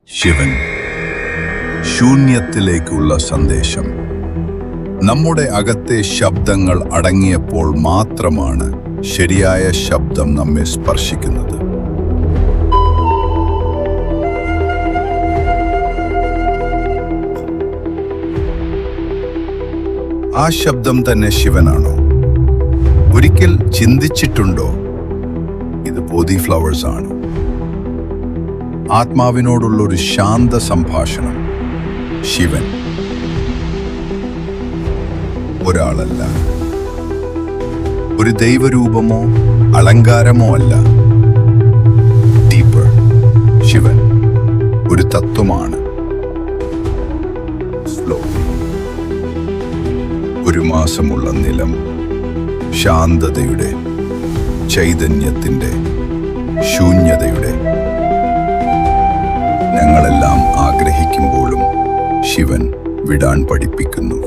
ശിവൻ, ശൂന്യത്തിലേക്കുള്ള സന്ദേശം. നമ്മുടെ അകത്തെ ശബ്ദങ്ങൾ അടങ്ങിയപ്പോൾ മാത്രമാണ് ശരിയായ ശബ്ദം നമ്മെ സ്പർശിക്കുന്നത്. ആ ശബ്ദം തന്നെ ശിവനാണോ? ഒരിക്കൽ ചിന്തിച്ചിട്ടുണ്ടോ, ഇത് പോതി ഫ്ലവേഴ്സ് ആണ്. ആത്മാവിനോടുള്ളൊരു ശാന്ത സംഭാഷണം. ശിവൻ ഒരാളല്ല, ഒരു ദൈവരൂപമോ അലങ്കാരമോ അല്ല. ഡീപ്പർ, ശിവൻ ഒരു തത്വമാണ്. സ്ലോ, ഒരു മാസമുള്ള നിലം, ശാന്തതയുടെ, ചൈതന്യത്തിൻ്റെ, ശൂന്യതയുടെ. ഞങ്ങളെല്ലാം ആഗ്രഹിക്കുമ്പോഴും ശിവൻ വിടാൻ പഠിപ്പിക്കുന്നു.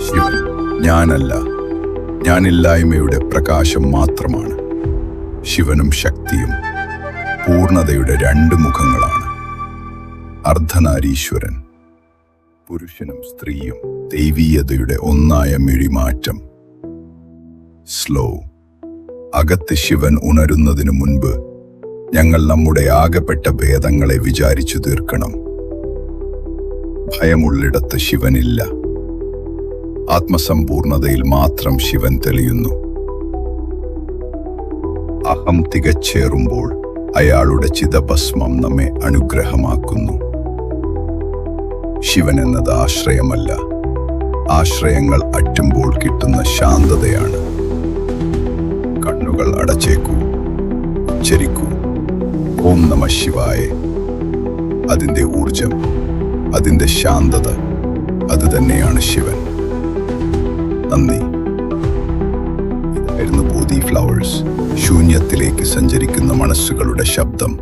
ശിവൻ ഞാനല്ല, ഞാനില്ലായ്മയുടെ പ്രകാശം മാത്രമാണ്. ശിവനും ശക്തിയും പൂർണ്ണതയുടെ രണ്ട് മുഖങ്ങളാണ്. അർദ്ധനാരീശ്വരൻ, പുരുഷനും സ്ത്രീയും ദൈവീയതയുടെ ഒന്നായ മിഴിമാറ്റം. സ്ലോ, അകത്ത് ശിവൻ ഉണരുന്നതിനു മുൻപ് ഞങ്ങൾ നമ്മുടെ ആകപ്പെട്ട ഭേദങ്ങളെ വിചാരിച്ചു തീർക്കണം. ഭയമുള്ളിടത്ത് ശിവനില്ല. ആത്മസമ്പൂർണതയിൽ മാത്രം ശിവൻ തെളിയുന്നു. അഹം തികച്ചേറുമ്പോൾ അയാളുടെ ചിതഭസ്മം നമ്മെ അനുഗ്രഹമാക്കുന്നു. ശിവൻ എന്നത് ആശ്രയമല്ല, ആശ്രയങ്ങൾ അറ്റുമ്പോൾ കിട്ടുന്ന ശാന്തതയാണ്. കണ്ണുകൾ അടച്ചേക്കൂ, ഉച്ചരിക്കൂ ഓം നമഃ ശിവായ. അതിൻ്റെ ഊർജം, അതിൻ്റെ ശാന്തത, അത് തന്നെയാണ് ശിവൻ. നന്ദി. ഇതായിരുന്നു പോതി ഫ്ലവേഴ്സ്, ശൂന്യത്തിലേക്ക് സഞ്ചരിക്കുന്ന മനസ്സുകളുടെ ശബ്ദം.